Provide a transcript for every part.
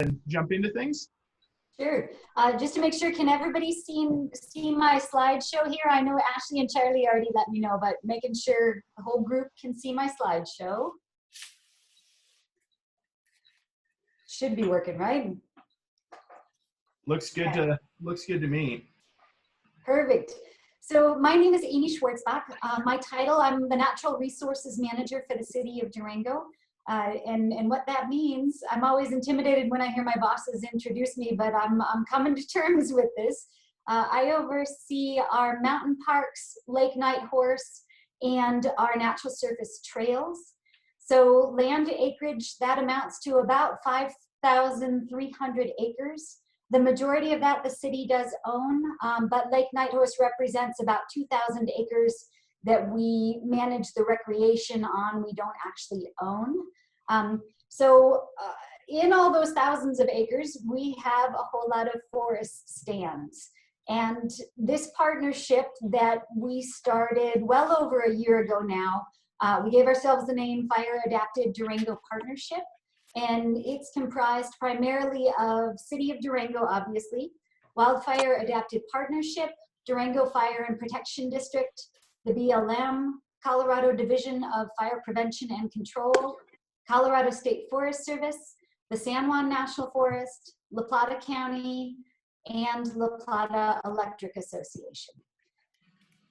and jump into things? Sure. Just to make sure, can everybody see my slideshow here? I know Ashley and Charlie already let me know, but making sure the whole group can see my slideshow. Should be working, right? Looks good to me. Perfect. So my name is Amy Schwartzbach. My title, I'm the Natural Resources Manager for the City of Durango. And what that means, I'm always intimidated when I hear my bosses introduce me, but I'm coming to terms with this. I oversee our mountain parks, Lake Night Horse, and our natural surface trails. So land acreage, that amounts to about 5,300 acres. The majority of that the city does own, but Lake Night Horse represents about 2,000 acres that we manage the recreation on, we don't actually own. In all those thousands of acres, we have a whole lot of forest stands. And this partnership that we started well over a year ago now, we gave ourselves the name Fire Adapted Durango Partnership. And it's comprised primarily of City of Durango, obviously, Wildfire Adapted Partnership, Durango Fire and Protection District, the BLM, Colorado Division of Fire Prevention and Control, Colorado State Forest Service, the San Juan National Forest, La Plata County, and La Plata Electric Association.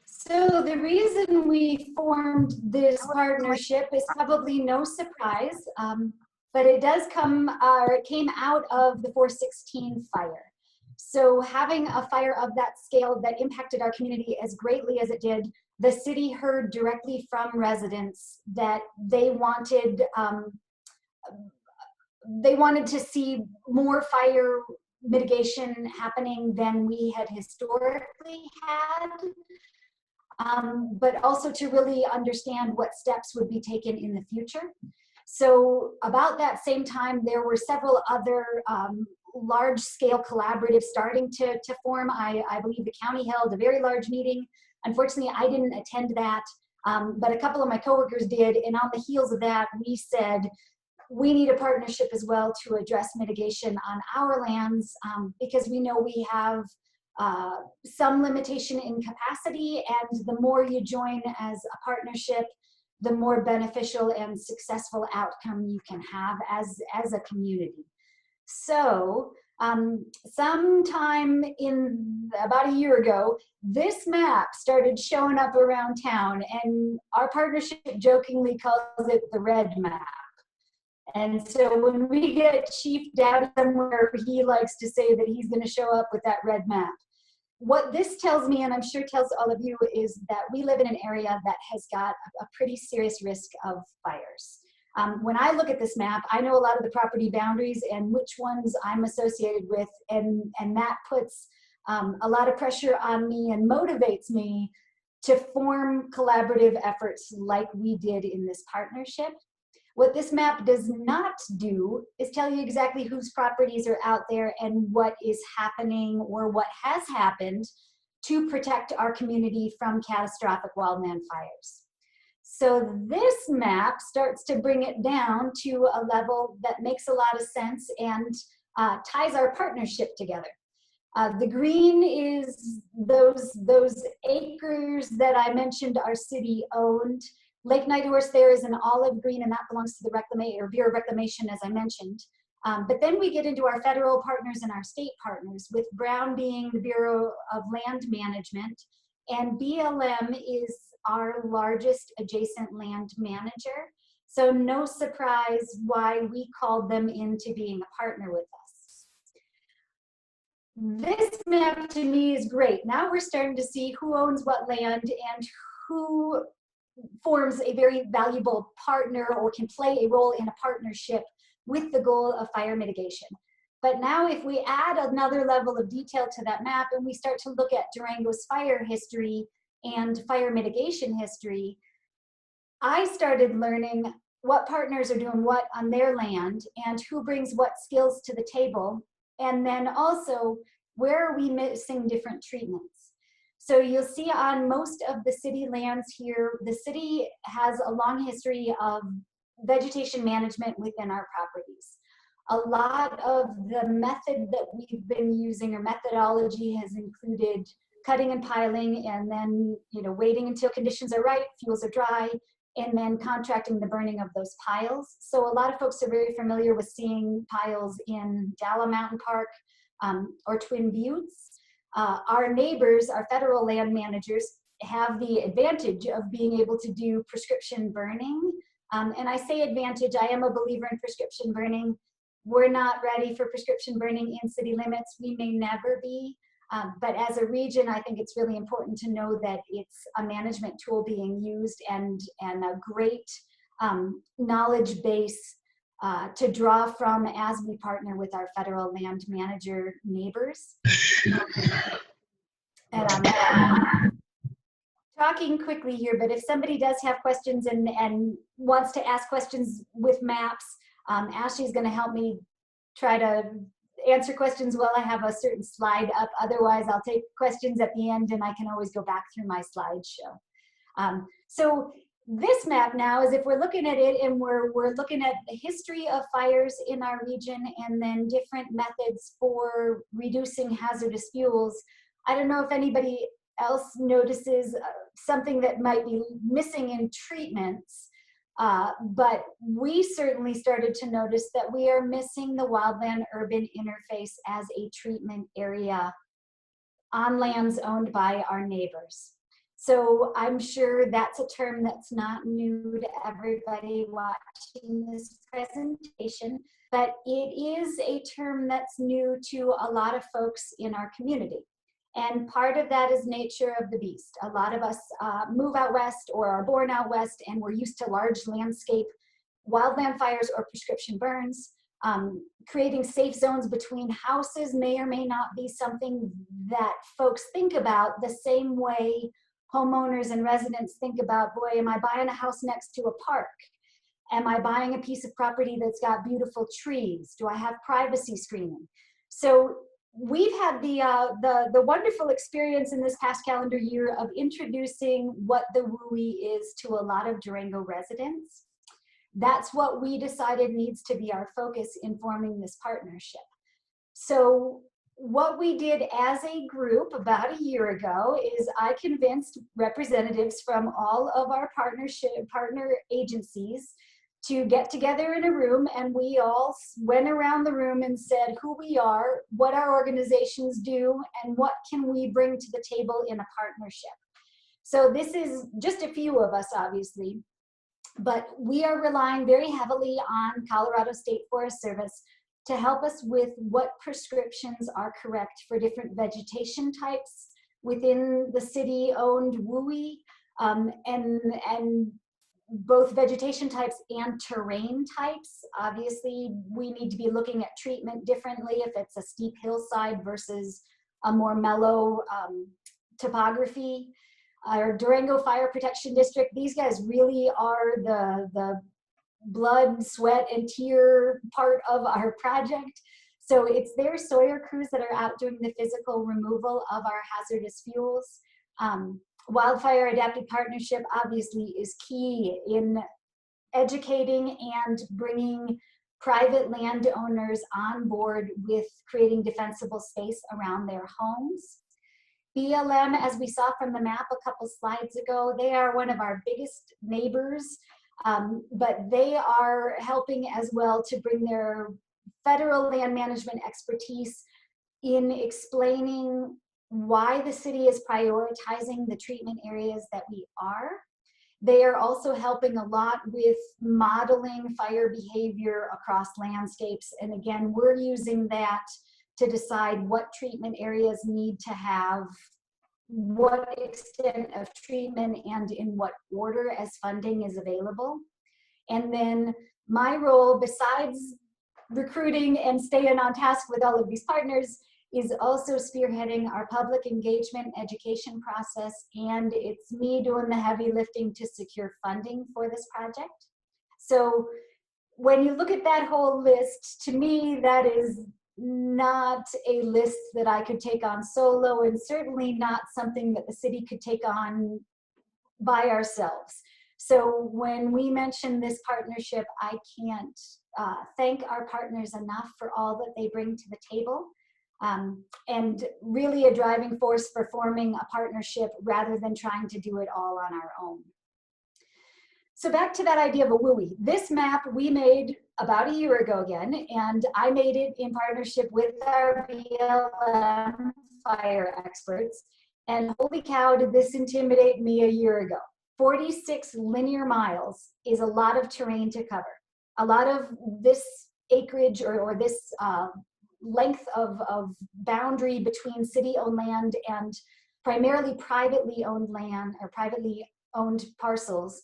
So the reason we formed this partnership is probably no surprise, but it came out of the 416 fire. So having a fire of that scale that impacted our community as greatly as it did, the city heard directly from residents that they wanted to see more fire mitigation happening than we had historically had, but also to really understand what steps would be taken in the future. So about that same time, there were several other large-scale collaboratives starting to form. I believe the county held a very large meeting. Unfortunately, I didn't attend that, but a couple of my coworkers did. And on the heels of that, we said, we need a partnership as well to address mitigation on our lands because we know we have some limitation in capacity, and the more you join as a partnership, the more beneficial and successful outcome you can have as a community. So sometime in about a year ago, this map started showing up around town, and our partnership jokingly calls it the red map. And so when we get Chief down somewhere, he likes to say that he's going to show up with that red map. What this tells me, and I'm sure tells all of you, is that we live in an area that has got a pretty serious risk of fires. When I look at this map, I know a lot of the property boundaries and which ones I'm associated with, and that puts a lot of pressure on me and motivates me to form collaborative efforts like we did in this partnership. What this map does not do is tell you exactly whose properties are out there and what is happening or what has happened to protect our community from catastrophic wildland fires. So this map starts to bring it down to a level that makes a lot of sense and ties our partnership together. The green is those acres that I mentioned our city owned. Lake Night Horse there is an olive green, and that belongs to the Bureau of Reclamation, as I mentioned. But then we get into our federal partners and our state partners, with Brown being the Bureau of Land Management, and BLM is our largest adjacent land manager. So no surprise why we called them into being a partner with us. This map to me is great. Now we're starting to see who owns what land and who forms a very valuable partner or can play a role in a partnership with the goal of fire mitigation. But now if we add another level of detail to that map and we start to look at Durango's fire history and fire mitigation history, I started learning what partners are doing what on their land and who brings what skills to the table, and then also where are we missing different treatments. So you'll see on most of the city lands here, the city has a long history of vegetation management within our properties. A lot of the method that we've been using, or methodology, has included cutting and piling, and then waiting until conditions are right, fuels are dry, and then contracting the burning of those piles. So a lot of folks are very familiar with seeing piles in Dalla Mountain Park or Twin Buttes. Our neighbors, our federal land managers, have the advantage of being able to do prescription burning. And I say advantage, I am a believer in prescription burning. We're not ready for prescription burning in city limits. We may never be. But as a region, I think it's really important to know that it's a management tool being used, and a great knowledge base to draw from as we partner with our federal land manager neighbors. And I'm talking quickly here, but if somebody does have questions and wants to ask questions with maps, Ashley's going to help me try to answer questions while I have a certain slide up. Otherwise, I'll take questions at the end, and I can always go back through my slideshow. So this map now is, if we're looking at it and we're looking at the history of fires in our region, and then different methods for reducing hazardous fuels. I don't know if anybody else notices something that might be missing in treatments. But we certainly started to notice that we are missing the wildland-urban interface as a treatment area on lands owned by our neighbors. So I'm sure that's a term that's not new to everybody watching this presentation, but it is a term that's new to a lot of folks in our community. And part of that is nature of the beast. A lot of us move out west or are born out west, and we're used to large landscape wildland fires or prescription burns. Creating safe zones between houses may or may not be something that folks think about the same way homeowners and residents think about, boy, am I buying a house next to a park? Am I buying a piece of property that's got beautiful trees? Do I have privacy screening? So we've had the wonderful experience in this past calendar year of introducing what the WUI is to a lot of Durango residents. That's what we decided needs to be our focus in forming this partnership. So what we did as a group about a year ago is I convinced representatives from all of our partner agencies to get together in a room, and we all went around the room and said who we are, what our organizations do, and what can we bring to the table in a partnership. So this is just a few of us, obviously, but we are relying very heavily on Colorado State Forest Service to help us with what prescriptions are correct for different vegetation types within the city-owned WUI, and both vegetation types and terrain types. Obviously, we need to be looking at treatment differently if it's a steep hillside versus a more mellow topography. Our Durango Fire Protection District, these guys really are the blood, sweat, and tear part of our project. So it's their Sawyer crews that are out doing the physical removal of our hazardous fuels. Wildfire Adapted Partnership obviously is key in educating and bringing private landowners on board with creating defensible space around their homes. BLM, as we saw from the map a couple slides ago, they are one of our biggest neighbors, but they are helping as well to bring their federal land management expertise in explaining why the city is prioritizing the treatment areas that we are. They are also helping a lot with modeling fire behavior across landscapes. And again, we're using that to decide what treatment areas need to have what extent of treatment and in what order as funding is available. And then my role, besides recruiting and staying on task with all of these partners, is also spearheading our public engagement education process, and it's me doing the heavy lifting to secure funding for this project. So when you look at that whole list, to me, that is not a list that I could take on solo, and certainly not something that the city could take on by ourselves. So when we mention this partnership, I can't thank our partners enough for all that they bring to the table, and really a driving force for forming a partnership rather than trying to do it all on our own. So back to that idea of a WUI. This map we made about a year ago again, and I made it in partnership with our BLM fire experts. And holy cow, did this intimidate me a year ago. 46 linear miles is a lot of terrain to cover. A lot of this acreage or this length of boundary between city-owned land and primarily privately owned land or privately owned parcels.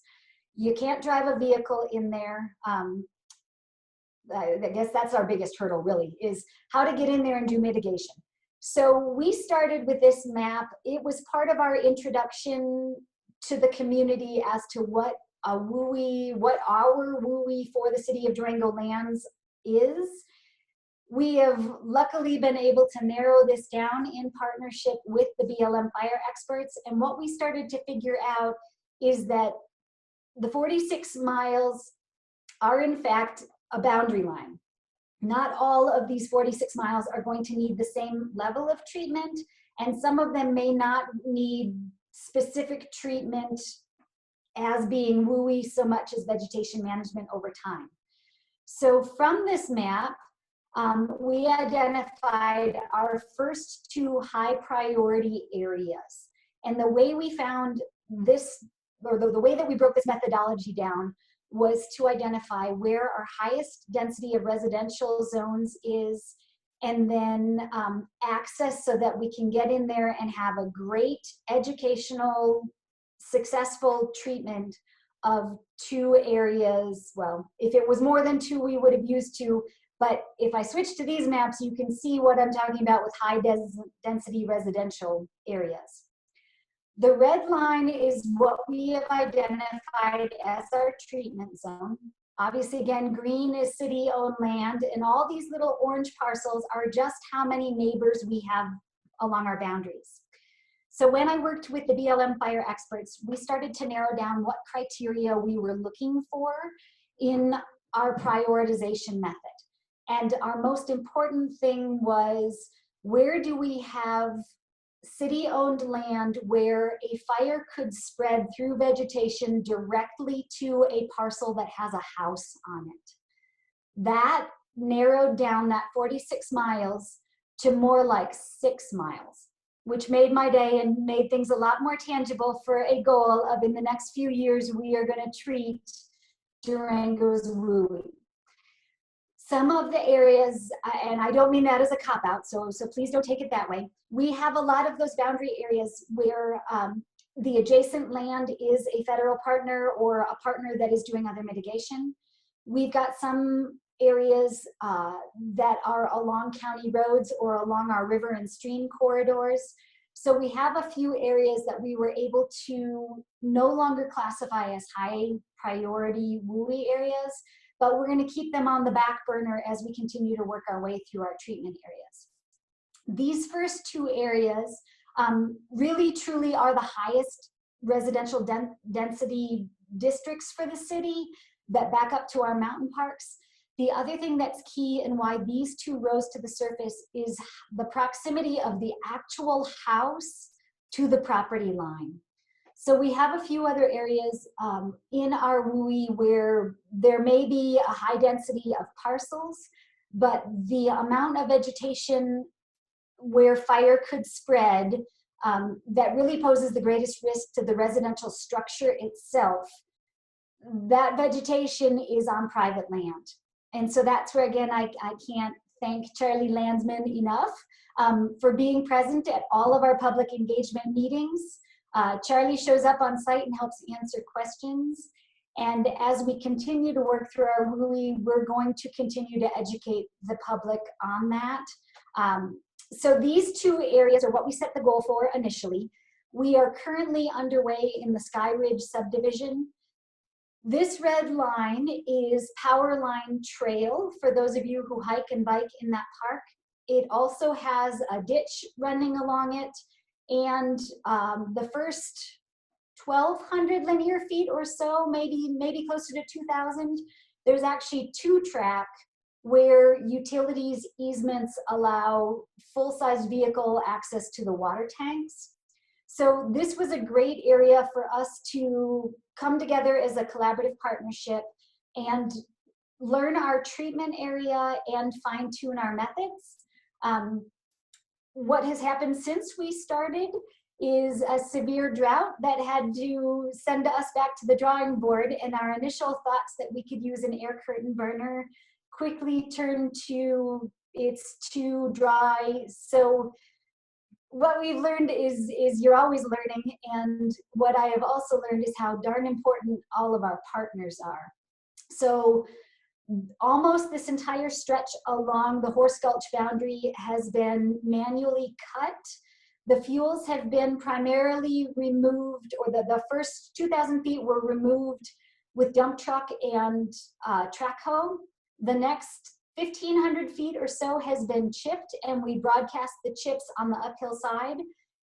You can't drive a vehicle in there. I guess that's our biggest hurdle really, is how to get in there and do mitigation. So we started with this map. It was part of our introduction to the community as to what a WUI, what our WUI for the City of Durango lands is. We have luckily been able to narrow this down in partnership with the BLM fire experts. And what we started to figure out is that the 46 miles are in fact a boundary line. Not all of these 46 miles are going to need the same level of treatment, and some of them may not need specific treatment as being WUI so much as vegetation management over time. So from this map, we identified our first two high priority areas. And the way we found this, or the way that we broke this methodology down, was to identify where our highest density of residential zones is, and then access so that we can get in there and have a great educational, successful treatment of two areas. Well, if it was more than two, we would have used two, but if I switch to these maps, you can see what I'm talking about with high density residential areas. The red line is what we have identified as our treatment zone. Obviously, again, green is city-owned land, and all these little orange parcels are just how many neighbors we have along our boundaries. So when I worked with the BLM fire experts, we started to narrow down what criteria we were looking for in our prioritization method. And our most important thing was, where do we have city-owned land where a fire could spread through vegetation directly to a parcel that has a house on it? That narrowed down that 46 miles to more like 6 miles, which made my day and made things a lot more tangible for a goal of, in the next few years, we are going to treat Durango's WUI. Some of the areas, and I don't mean that as a cop-out, so please don't take it that way. We have a lot of those boundary areas where the adjacent land is a federal partner or a partner that is doing other mitigation. We've got some areas that are along county roads or along our river and stream corridors. So we have a few areas that we were able to no longer classify as high priority WUI areas, but we're going to keep them on the back burner as we continue to work our way through our treatment areas. These first two areas really truly are the highest residential density districts for the city that back up to our mountain parks. The other thing that's key and why these two rose to the surface is the proximity of the actual house to the property line. So we have a few other areas in our WUI where there may be a high density of parcels, but the amount of vegetation where fire could spread that really poses the greatest risk to the residential structure itself, that vegetation is on private land. And so that's where, again, I can't thank Charlie Landsman enough for being present at all of our public engagement meetings. Charlie shows up on site and helps answer questions. And as we continue to work through our WUI, we're going to continue to educate the public on that. So these two areas are what we set the goal for initially. We are currently underway in the Sky Ridge subdivision. This red line is Power Line Trail for those of you who hike and bike in that park. It also has a ditch running along it, and the first 1,200 linear feet or so, maybe closer to 2,000, there's actually 2-track where utilities easements allow full-size vehicle access to the water tanks. So this was a great area for us to come together as a collaborative partnership and learn our treatment area and fine-tune our methods. What has happened since we started is a severe drought that had to send us back to the drawing board, and our initial thoughts that we could use an air curtain burner quickly turned to it's too dry. So what we've learned is you're always learning, and what I have also learned is how darn important all of our partners are. So almost this entire stretch along the Horse Gulch boundary has been manually cut. The fuels have been primarily removed, or the first 2,000 feet were removed with dump truck and track hoe. The next 1,500 feet or so has been chipped, and we broadcast the chips on the uphill side,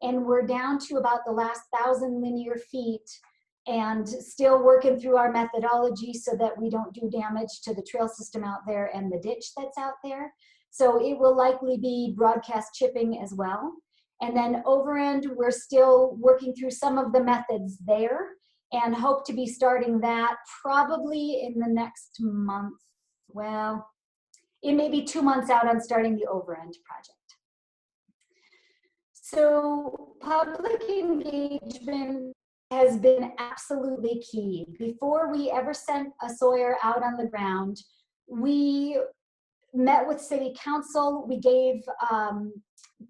and we're down to about the last 1,000 linear feet and still working through our methodology so that we don't do damage to the trail system out there and the ditch that's out there. So it will likely be broadcast chipping as well. And then over end, we're still working through some of the methods there and hope to be starting that probably in the next month. Well, it may be 2 months out on starting the over end project. So public engagement has been absolutely key. Before we ever sent a Sawyer out on the ground, we met with City Council. We gave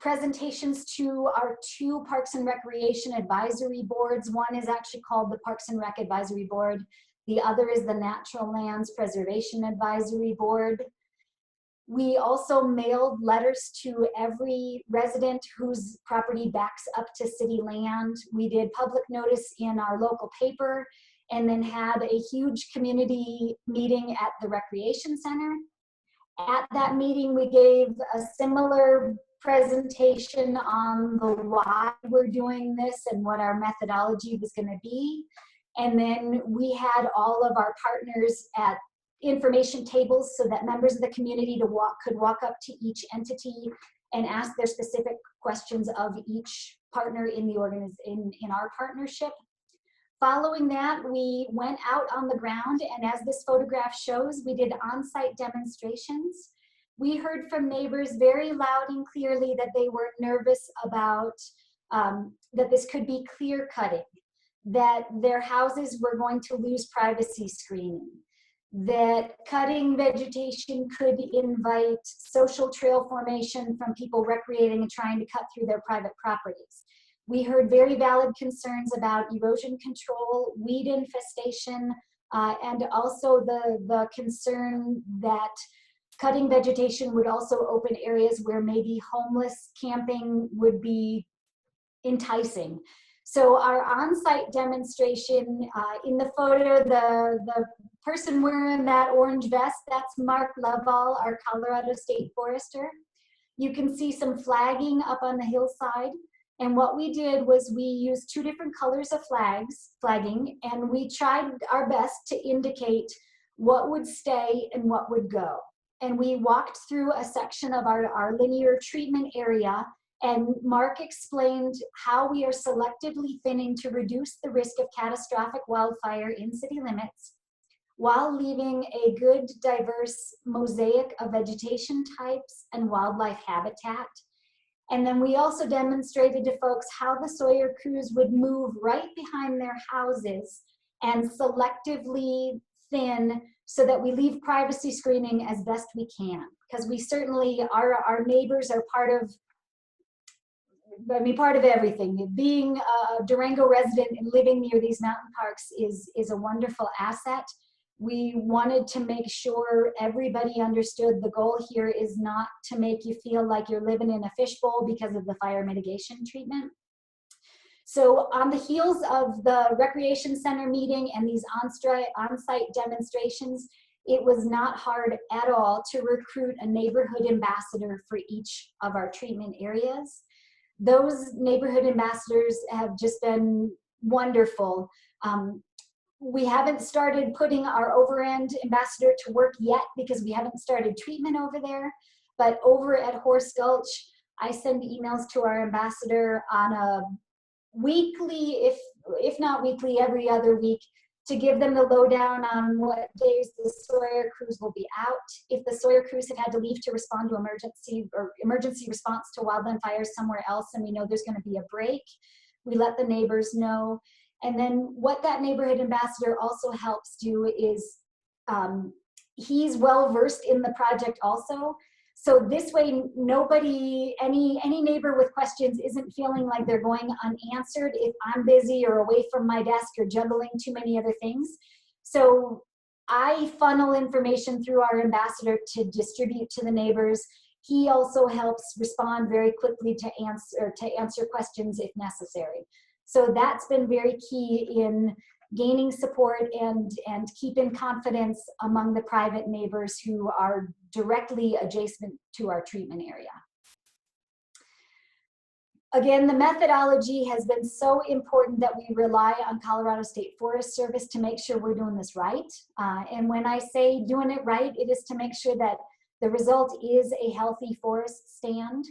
presentations to our 2 Parks and Recreation Advisory Boards. One is actually called the Parks and Rec Advisory Board. The other is the Natural Lands Preservation Advisory Board. We also mailed letters to every resident whose property backs up to city land. We did public notice in our local paper, and then had a huge community meeting at the recreation center. At that meeting, we gave a similar presentation on the why we're doing this and what our methodology was going to be. And then we had all of our partners at information tables so that members of the community could walk up to each entity and ask their specific questions of each partner in the in our partnership. Following that, we went out on the ground, and as this photograph shows, we did on-site demonstrations. We heard from neighbors very loud and clearly that they were nervous about that this could be clear cutting, that their houses were going to lose privacy screening, that cutting vegetation could invite social trail formation from people recreating and trying to cut through their private properties. We heard very valid concerns about erosion control, weed infestation, and also the concern that cutting vegetation would also open areas where maybe homeless camping would be enticing. So our on-site demonstration, in the photo, the person wearing that orange vest, that's Mark Lovall, our Colorado State Forester. You can see some flagging up on the hillside. And what we did was we used 2 different colors of flagging, and we tried our best to indicate what would stay and what would go. And we walked through a section of our linear treatment area, and Mark explained how we are selectively thinning to reduce the risk of catastrophic wildfire in city limits, while leaving a good, diverse mosaic of vegetation types and wildlife habitat. And then we also demonstrated to folks how the Sawyer crews would move right behind their houses and selectively thin so that we leave privacy screening as best we can. Because we certainly, our neighbors are part of everything. Being a Durango resident and living near these mountain parks is a wonderful asset. We wanted to make sure everybody understood the goal here is not to make you feel like you're living in a fishbowl because of the fire mitigation treatment. So on the heels of the recreation center meeting and these on-site demonstrations, it was not hard at all to recruit a neighborhood ambassador for each of our treatment areas. Those neighborhood ambassadors have just been wonderful. We haven't started putting our overend ambassador to work yet because we haven't started treatment over there. But over at Horse Gulch, I send emails to our ambassador on a weekly, if not weekly, every other week, to give them the lowdown on what days the Sawyer crews will be out. If the Sawyer crews have had to leave to respond to emergency response to wildland fires somewhere else, and we know there's going to be a break, we let the neighbors know. And then what that neighborhood ambassador also helps do is he's well versed in the project also. So this way, nobody, any neighbor with questions isn't feeling like they're going unanswered if I'm busy or away from my desk or juggling too many other things. So I funnel information through our ambassador to distribute to the neighbors. He also helps respond very quickly to answer questions if necessary. So that's been very key in gaining support and keeping confidence among the private neighbors who are directly adjacent to our treatment area. Again, the methodology has been so important that we rely on Colorado State Forest Service to make sure we're doing this right. And when I say doing it right, it is to make sure that the result is a healthy forest stand.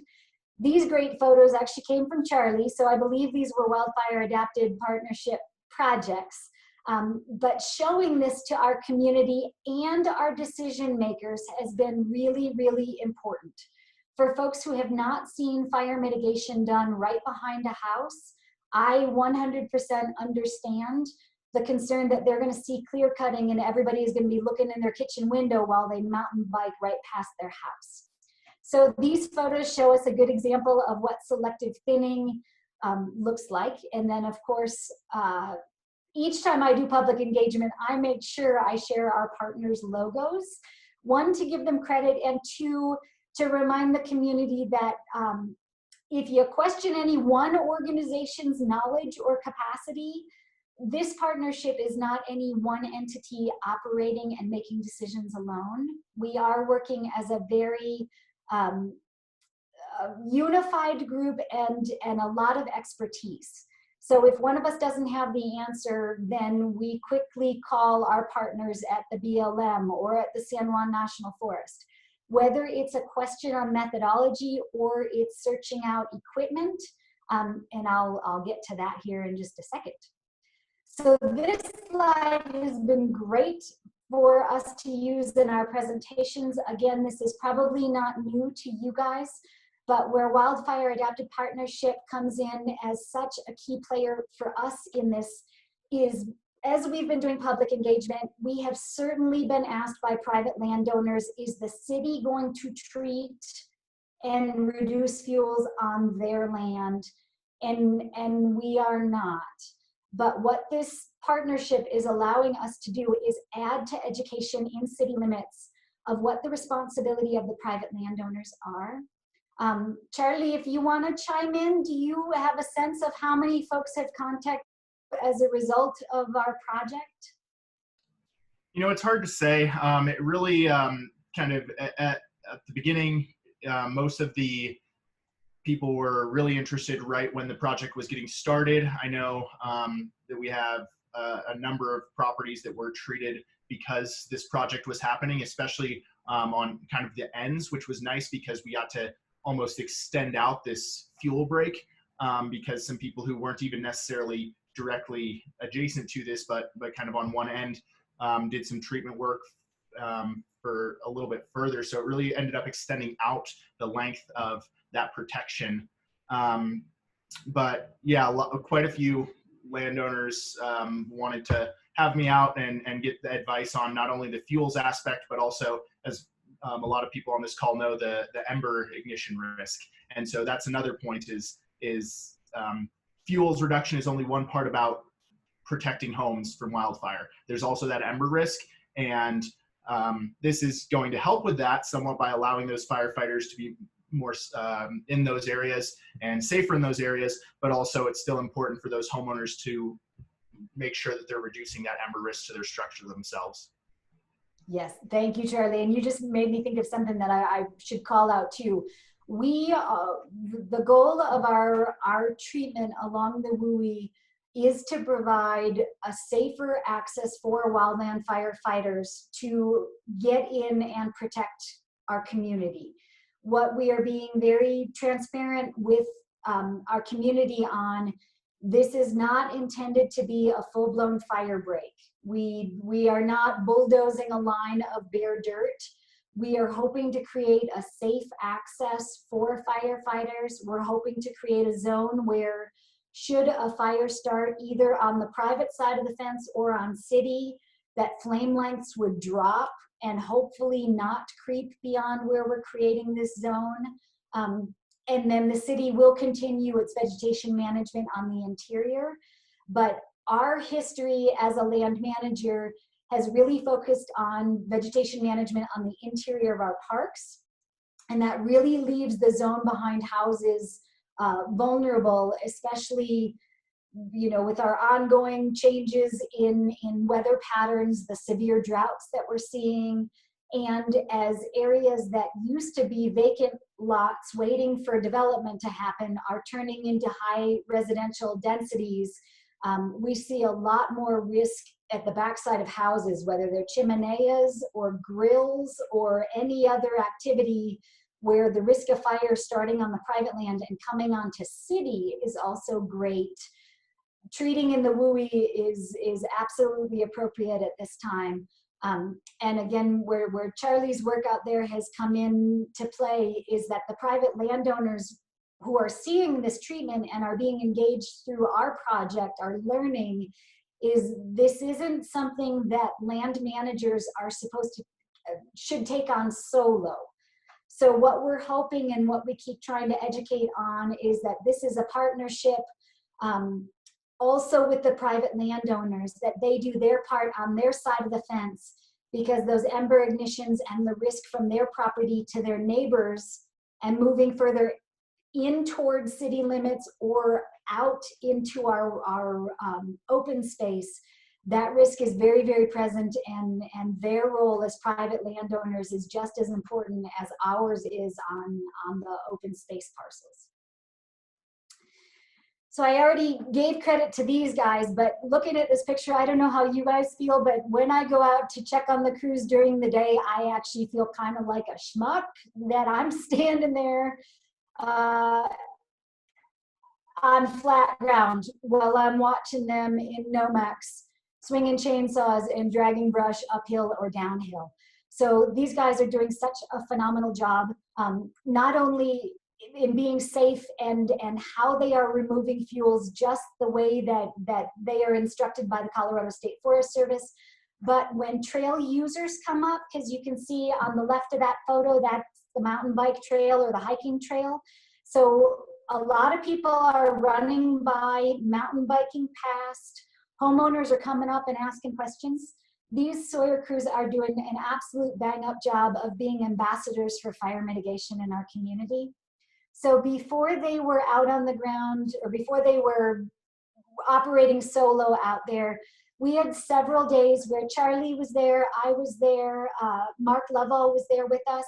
These great photos actually came from Charlie, so I believe these were Wildfire Adapted Partnership projects. But showing this to our community and our decision makers has been really, really important. For folks who have not seen fire mitigation done right behind a house, I 100% understand the concern that they're going to see clear cutting and everybody is going to be looking in their kitchen window while they mountain bike right past their house. So these photos show us a good example of what selective thinning looks like. And then of course, each time I do public engagement, I make sure I share our partners' logos. One, to give them credit, and two, to remind the community that if you question any one organization's knowledge or capacity, this partnership is not any one entity operating and making decisions alone. We are working as a very unified group and a lot of expertise. So if one of us doesn't have the answer, then we quickly call our partners at the BLM or at the San Juan National Forest. Whether it's a question on methodology or it's searching out equipment, and I'll get to that here in just a second. So this slide has been great for us to use in our presentations. Again, this is probably not new to you guys, but where Wildfire Adapted Partnership comes in as such a key player for us in this is, as we've been doing public engagement, we have certainly been asked by private landowners, is the city going to treat and reduce fuels on their land? And we are not. But what this partnership is allowing us to do is add to education in city limits of what the responsibility of the private landowners are. Charlie, if you want to chime in, do you have a sense of how many folks have contacted as a result of our project? You know, it's hard to say. It really kind of at the beginning, most of the people were really interested right when the project was getting started. I know that we have a number of properties that were treated because this project was happening, especially on kind of the ends, which was nice because we got to almost extend out this fuel break because some people who weren't even necessarily directly adjacent to this, but kind of on one end, did some treatment work for a little bit further. So it really ended up extending out the length of that protection. But yeah, quite a few landowners wanted to have me out and get the advice on not only the fuels aspect, but also, as a lot of people on this call know, the ember ignition risk. And so that's another point is fuels reduction is only one part about protecting homes from wildfire. There's also that ember risk, and this is going to help with that somewhat by allowing those firefighters to be more in those areas and safer in those areas, but also it's still important for those homeowners to make sure that they're reducing that ember risk to their structure themselves. Yes, thank you, Charlie. And you just made me think of something that I should call out too. We, the goal of our treatment along the WUI is to provide a safer access for wildland firefighters to get in and protect our community. What we are being very transparent with our community on, this is not intended to be a full-blown fire break. We are not bulldozing a line of bare dirt. We are hoping to create a safe access for firefighters. We're hoping to create a zone where, should a fire start either on the private side of the fence or on city, that flame lengths would drop and hopefully not creep beyond where we're creating this zone. And then the city will continue its vegetation management on the interior. But our history as a land manager has really focused on vegetation management on the interior of our parks. And that really leaves the zone behind houses vulnerable, especially, you know, with our ongoing changes in weather patterns, the severe droughts that we're seeing, and as areas that used to be vacant lots waiting for development to happen are turning into high residential densities, we see a lot more risk at the backside of houses, whether they're chimeneas or grills or any other activity where the risk of fire starting on the private land and coming onto city is also great. Treating in the WUI is absolutely appropriate at this time. And again, where Charlie's work out there has come in to play is that the private landowners who are seeing this treatment and are being engaged through our project are learning is this isn't something that land managers are supposed to, should take on solo. So what we're hoping and what we keep trying to educate on is that this is a partnership also with the private landowners, that they do their part on their side of the fence, because those ember ignitions and the risk from their property to their neighbors and moving further in towards city limits or out into our open space, that risk is very, very present, and their role as private landowners is just as important as ours is on the open space parcels. So I already gave credit to these guys, but looking at this picture, I don't know how you guys feel, but when I go out to check on the crews during the day, I actually feel kind of like a schmuck that I'm standing there on flat ground while I'm watching them in Nomex swinging chainsaws and dragging brush uphill or downhill. So these guys are doing such a phenomenal job, not only in being safe and how they are removing fuels just the way that they are instructed by the Colorado State Forest Service, but when trail users come up, because you can see on the left of that photo, that's the mountain bike trail or the hiking trail. So a lot of people are running by, mountain biking past, homeowners are coming up and asking questions. These Sawyer crews are doing an absolute bang-up job of being ambassadors for fire mitigation in our community. So before they were out on the ground, or before they were operating solo out there, we had several days where Charlie was there, I was there, Mark Lovell was there with us.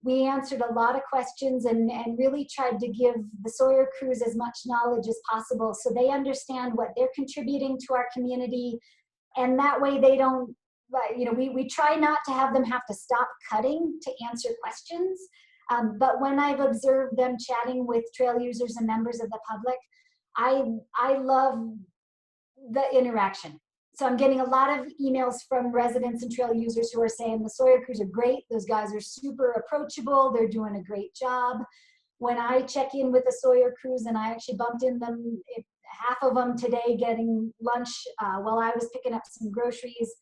We answered a lot of questions and really tried to give the Sawyer crews as much knowledge as possible so they understand what they're contributing to our community, and that way they don't, you know, we try not to have them have to stop cutting to answer questions. But when I've observed them chatting with trail users and members of the public, I love the interaction. So I'm getting a lot of emails from residents and trail users who are saying the Sawyer crews are great. Those guys are super approachable. They're doing a great job. When I check in with the Sawyer crews, and I actually bumped in them, half of them today getting lunch while I was picking up some groceries,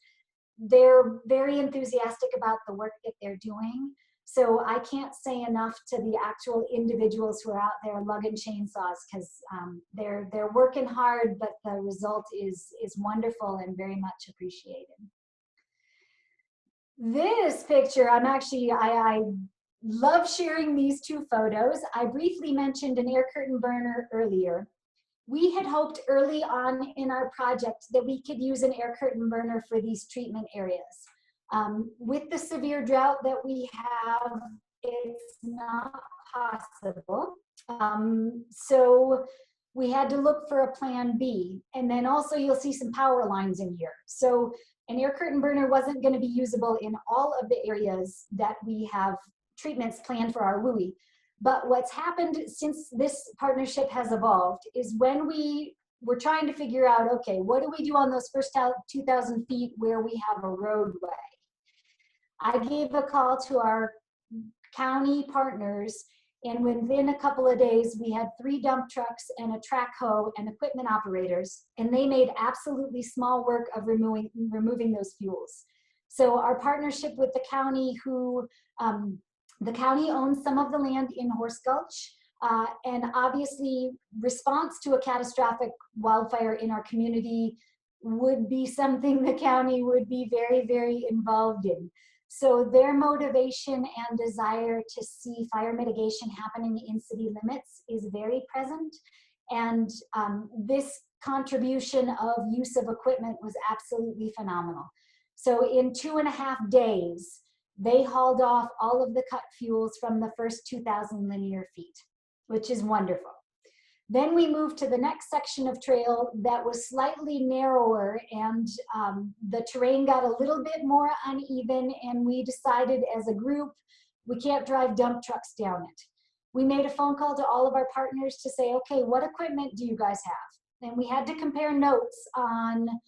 they're very enthusiastic about the work that they're doing. So I can't say enough to the actual individuals who are out there lugging chainsaws, because they're working hard, but the result is wonderful and very much appreciated. This picture, I love sharing these two photos. I briefly mentioned an air curtain burner earlier. We had hoped early on in our project that we could use an air curtain burner for these treatment areas. With the severe drought that we have, it's not possible. So we had to look for a plan B. And then also you'll see some power lines in here. So an air curtain burner wasn't going to be usable in all of the areas that we have treatments planned for our WUI. But what's happened since this partnership has evolved is when we were trying to figure out, okay, what do we do on those first 2,000 feet where we have a roadway? I gave a call to our county partners, and within a couple of days, we had 3 dump trucks and a track hoe and equipment operators, and they made absolutely small work of removing those fuels. So our partnership with the county, the county owns some of the land in Horse Gulch, and obviously response to a catastrophic wildfire in our community would be something the county would be very, very involved in. So their motivation and desire to see fire mitigation happening in city limits is very present. And this contribution of use of equipment was absolutely phenomenal. So in 2.5 days, they hauled off all of the cut fuels from the first 2,000 linear feet, which is wonderful. Then we moved to the next section of trail that was slightly narrower, and the terrain got a little bit more uneven, and we decided as a group, we can't drive dump trucks down it. We made a phone call to all of our partners to say, okay, what equipment do you guys have? And we had to compare notes on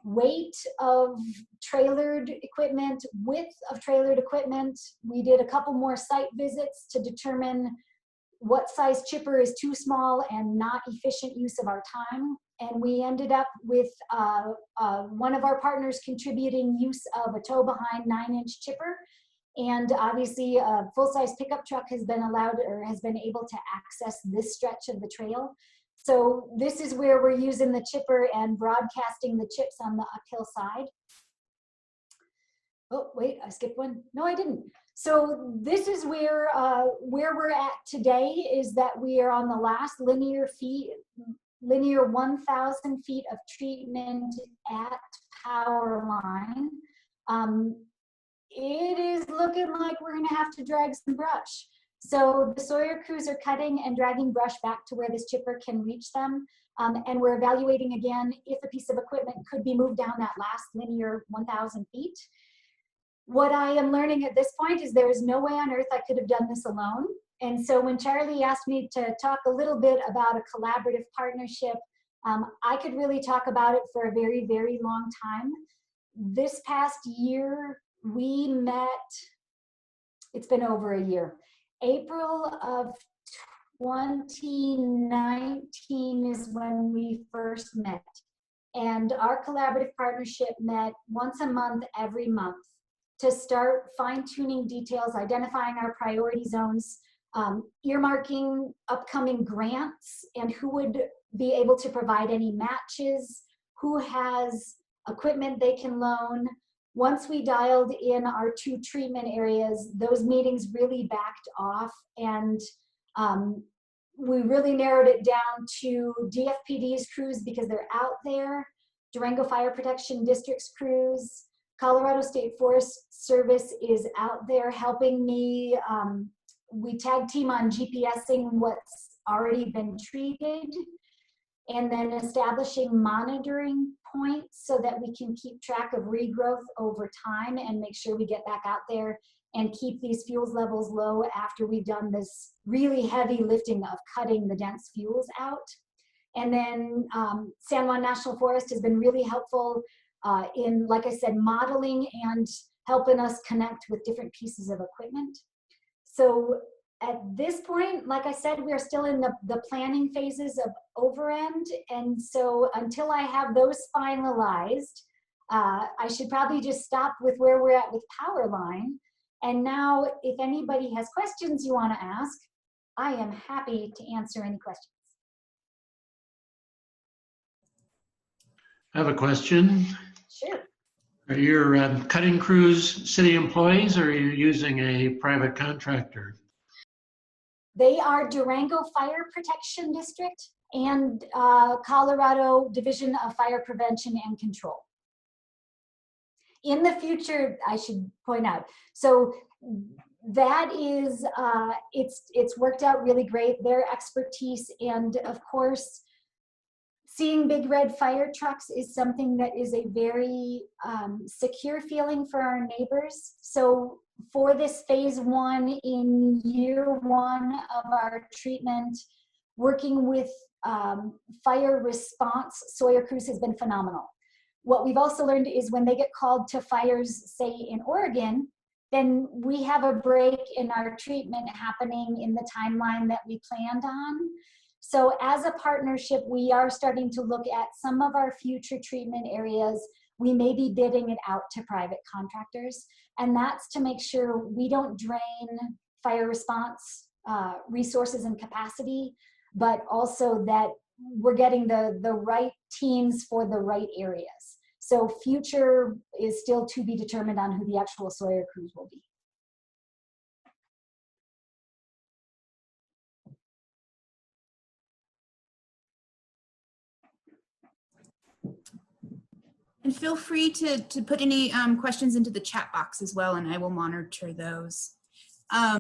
weight of trailered equipment, width of trailered equipment. We did a couple more site visits to determine what size chipper is too small and not efficient use of our time. And we ended up with one of our partners contributing use of a tow behind 9-inch chipper. And obviously a full-size pickup truck has been allowed or has been able to access this stretch of the trail. So this is where we're using the chipper and broadcasting the chips on the uphill side. Oh, wait, I skipped one. No, I didn't. So this is where we're at today, is that we are on the last linear 1,000 feet of treatment at power line. It is looking like we're gonna have to drag some brush. So the Sawyer crews are cutting and dragging brush back to where this chipper can reach them. And we're evaluating again if a piece of equipment could be moved down that last linear 1,000 feet. What I am learning at this point is there is no way on earth I could have done this alone. And so when Charlie asked me to talk a little bit about a collaborative partnership, I could really talk about it for a very, very long time. This past year, we met, it's been over a year. April of 2019 is when we first met. And our collaborative partnership met once a month, every month, to start fine-tuning details, identifying our priority zones, earmarking upcoming grants, and who would be able to provide any matches, who has equipment they can loan. Once we dialed in our 2 treatment areas, those meetings really backed off, and we really narrowed it down to DFPD's crews because they're out there, Durango Fire Protection District's crews, Colorado State Forest Service is out there helping me. We tag team on GPSing what's already been treated, and then establishing monitoring points so that we can keep track of regrowth over time and make sure we get back out there and keep these fuels levels low after we've done this really heavy lifting of cutting the dense fuels out. And then San Juan National Forest has been really helpful in, like I said, modeling and helping us connect with different pieces of equipment. So at this point, like I said, we're still in the planning phases of overend. And so until I have those finalized, I should probably just stop with where we're at with power line. And now if anybody has questions you want to ask, I am happy to answer any questions. I have a question. Sure. Are your cutting crews city employees, or are you using a private contractor? They are Durango Fire Protection District and Colorado Division of Fire Prevention and Control. In the future, I should point out, so that is, it's worked out really great, their expertise, and of course, seeing big red fire trucks is something that is a very secure feeling for our neighbors. So for this phase 1 in year 1 of our treatment, working with fire response Sawyer crews has been phenomenal. What we've also learned is when they get called to fires, say in Oregon, then we have a break in our treatment happening in the timeline that we planned on. So as a partnership, we are starting to look at some of our future treatment areas. We may be bidding it out to private contractors, and that's to make sure we don't drain fire response resources and capacity, but also that we're getting the right teams for the right areas. So future is still to be determined on who the actual Sawyer crews will be. And feel free to put any questions into the chat box as well, and I will monitor those. I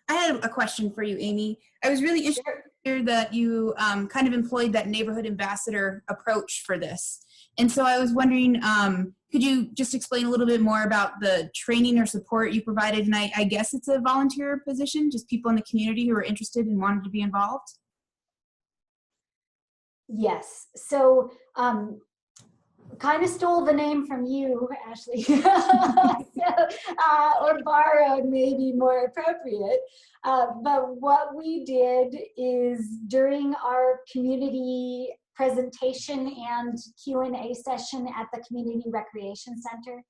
had a question for you, Amy. I was really interested to hear that you kind of employed that neighborhood ambassador approach for this. And so I was wondering, could you just explain a little bit more about the training or support you provided? And I guess it's a volunteer position, just people in the community who are interested and wanted to be involved? Yes. So kind of stole the name from you, Ashley, or borrowed, maybe more appropriate. But what we did is during our community presentation and Q&A session at the Community Recreation Center,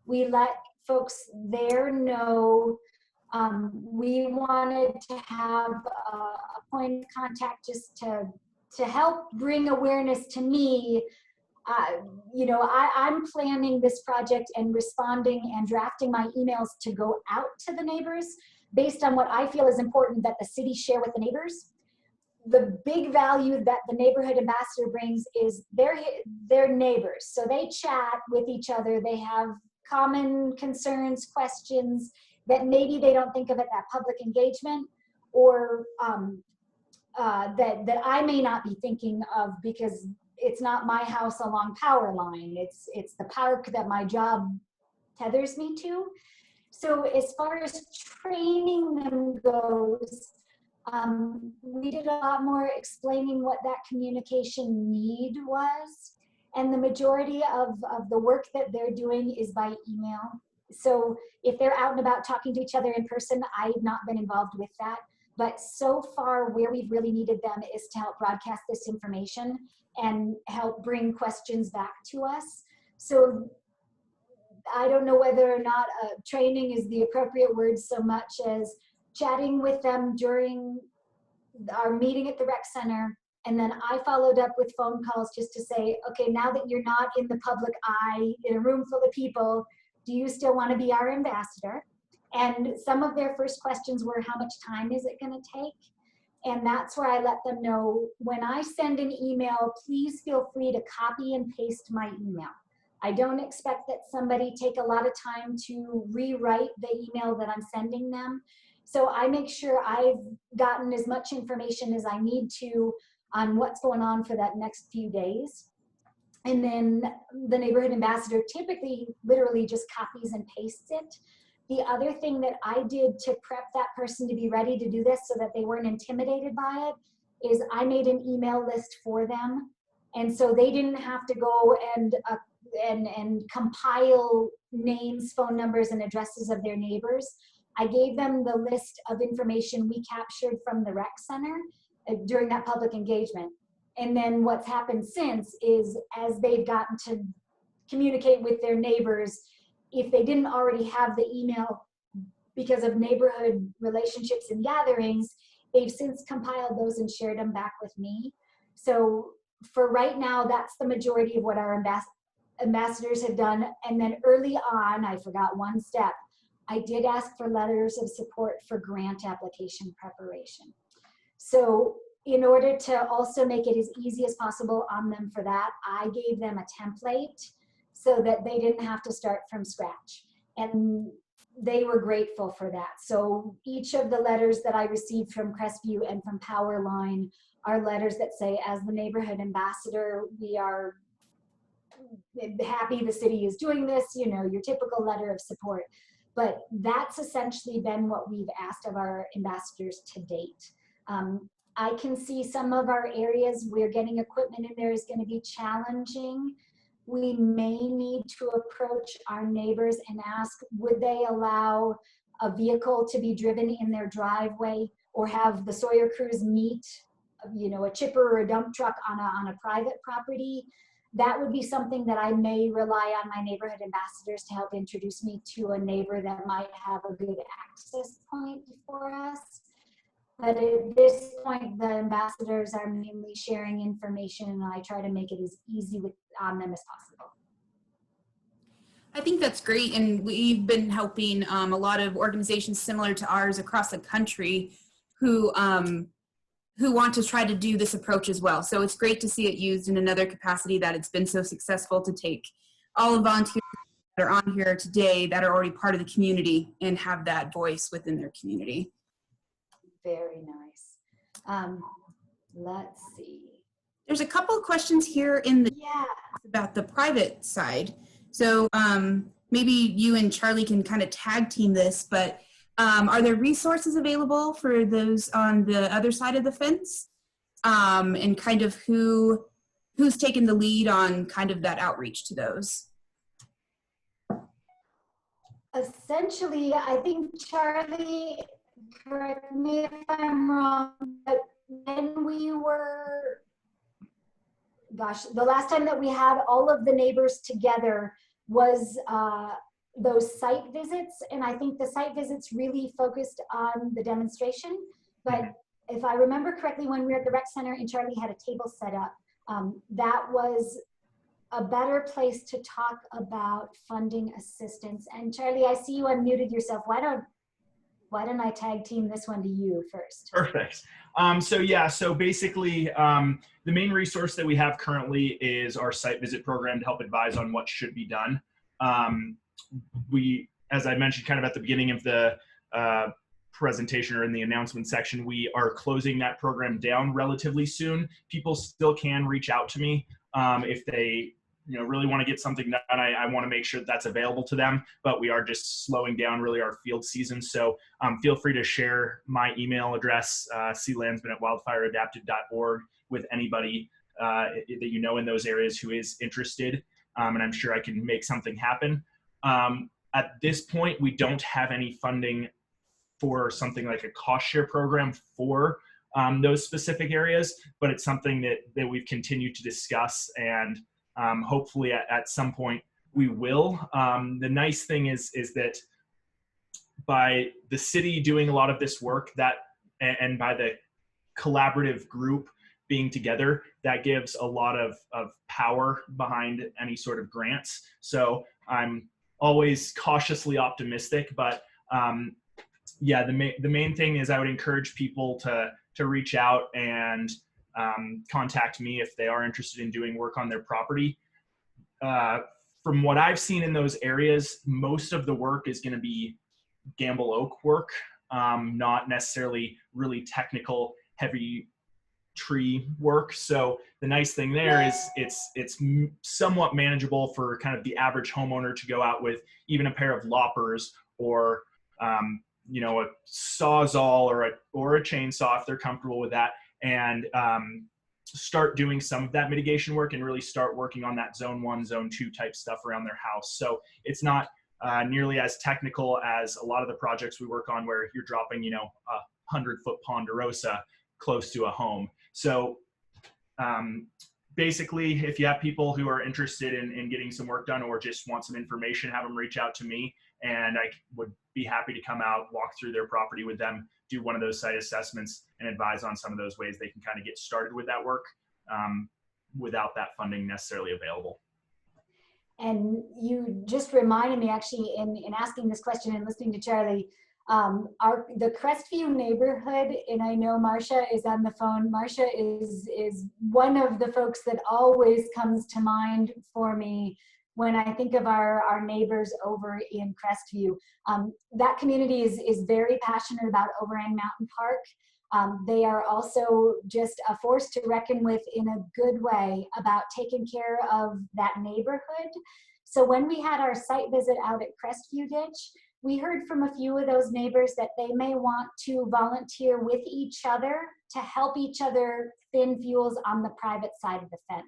we let folks there know we wanted to have a point of contact just to help bring awareness to me. You know, I'm planning this project and responding and drafting my emails to go out to the neighbors based on what I feel is important that the city share with the neighbors. The big value that the neighborhood ambassador brings is their neighbors. So they chat with each other. They have common concerns, questions that maybe they don't think of at that public engagement, or that I may not be thinking of because it's not my house along power line. It's the park that my job tethers me to. So as far as training them goes, we did a lot more explaining what that communication need was. And the majority of the work that they're doing is by email. So if they're out and about talking to each other in person, I've not been involved with that. But so far where we've really needed them is to help broadcast this information and help bring questions back to us. So I don't know whether or not training is the appropriate word so much as chatting with them during our meeting at the rec center. And then I followed up with phone calls just to say, okay, now that you're not in the public eye, in a room full of people, do you still want to be our ambassador? And some of their first questions were, how much time is it going to take? And that's where I let them know, when I send an email, please feel free to copy and paste my email. I don't expect that somebody take a lot of time to rewrite the email that I'm sending them. So I make sure I've gotten as much information as I need to on what's going on for that next few days. And then the neighborhood ambassador typically literally just copies and pastes it. The other thing that I did to prep that person to be ready to do this so that they weren't intimidated by it is I made an email list for them. And so they didn't have to go and compile names, phone numbers, and addresses of their neighbors. I gave them the list of information we captured from the rec center during that public engagement. And then what's happened since is, as they've gotten to communicate with their neighbors, if they didn't already have the email because of neighborhood relationships and gatherings, they've since compiled those and shared them back with me. So for right now, that's the majority of what our ambassadors have done. And then early on, I forgot one step. I did ask for letters of support for grant application preparation. So in order to also make it as easy as possible on them for that, I gave them a template so that they didn't have to start from scratch. And they were grateful for that. So each of the letters that I received from Crestview and from Powerline are letters that say, as the neighborhood ambassador, we are happy the city is doing this, you know, your typical letter of support. But that's essentially been what we've asked of our ambassadors to date. I can see some of our areas where getting equipment in there is going to be challenging. We may need to approach our neighbors and ask, would they allow a vehicle to be driven in their driveway, or have the Sawyer crews meet, you know, a chipper or a dump truck on a private property? That would be something that I may rely on my neighborhood ambassadors to help introduce me to a neighbor that might have a good access point for us. But at this point, the ambassadors are mainly sharing information, and I try to make it as easy on them as possible. I think that's great, and we've been helping a lot of organizations similar to ours across the country who want to try to do this approach as well. So it's great to see it used in another capacity, that it's been so successful to take all of volunteers that are on here today that are already part of the community and have that voice within their community. Very nice. Let's see. There's a couple of questions here in the about the private side. So maybe you and Charlie can kind of tag team this, but are there resources available for those on the other side of the fence? And kind of who's taken the lead on kind of that outreach to those? Essentially, I think Charlie, correct me if I'm wrong, but when we were, gosh, the last time that we had all of the neighbors together was those site visits, and I think the site visits really focused on the demonstration. But if I remember correctly, when we were at the rec center and Charlie had a table set up, that was a better place to talk about funding assistance. And Charlie, I see you unmuted yourself. Why don't I tag team this one to you first? Perfect. So basically, the main resource that we have currently is our site visit program to help advise on what should be done. We, as I mentioned kind of at the beginning of the presentation or in the announcement section, we are closing that program down relatively soon. People still can reach out to me if they really want to get something done. I want to make sure that that's available to them, but we are just slowing down really our field season. So feel free to share my email address, clandsman@wildfireadapted.org, with anybody that you know in those areas who is interested, and I'm sure I can make something happen. At this point, we don't have any funding for something like a cost share program for those specific areas, but it's something that we've continued to discuss, and hopefully at some point we will. The nice thing is that by the city doing a lot of this work, and by the collaborative group being together, that gives a lot of power behind any sort of grants. So I'm always cautiously optimistic, but the main thing is I would encourage people to reach out and contact me if they are interested in doing work on their property. From what I've seen in those areas, most of the work is going to be Gamble Oak work, not necessarily really technical, heavy tree work. So the nice thing there is it's somewhat manageable for kind of the average homeowner to go out with even a pair of loppers or a sawzall or a chainsaw if they're comfortable with that, and start doing some of that mitigation work and really start working on that zone 1, zone 2 type stuff around their house. So it's not nearly as technical as a lot of the projects we work on where you're dropping, a 100-foot ponderosa close to a home. So basically, if you have people who are interested in getting some work done or just want some information, have them reach out to me, and I would be happy to come out, walk through their property with them, do one of those site assessments, and advise on some of those ways they can kind of get started with that work without that funding necessarily available. And you just reminded me, actually, in asking this question and listening to Charlie, the Crestview neighborhood, and I know Marcia is on the phone. Marcia is one of the folks that always comes to mind for me when I think of our neighbors over in Crestview. That community is very passionate about Overhang Mountain Park. They are also just a force to reckon with in a good way about taking care of that neighborhood. So when we had our site visit out at Crestview Ditch, we heard from a few of those neighbors that they may want to volunteer with each other to help each other thin fuels on the private side of the fence.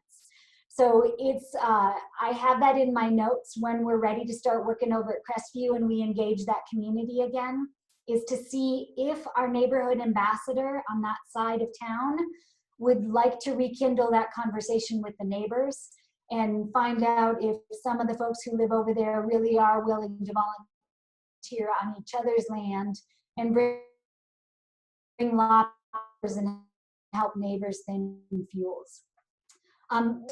So it's, I have that in my notes when we're ready to start working over at Crestview and we engage that community again, is to see if our neighborhood ambassador on that side of town would like to rekindle that conversation with the neighbors and find out if some of the folks who live over there really are willing to volunteer on each other's land and bring lots and help neighbors thin fuels.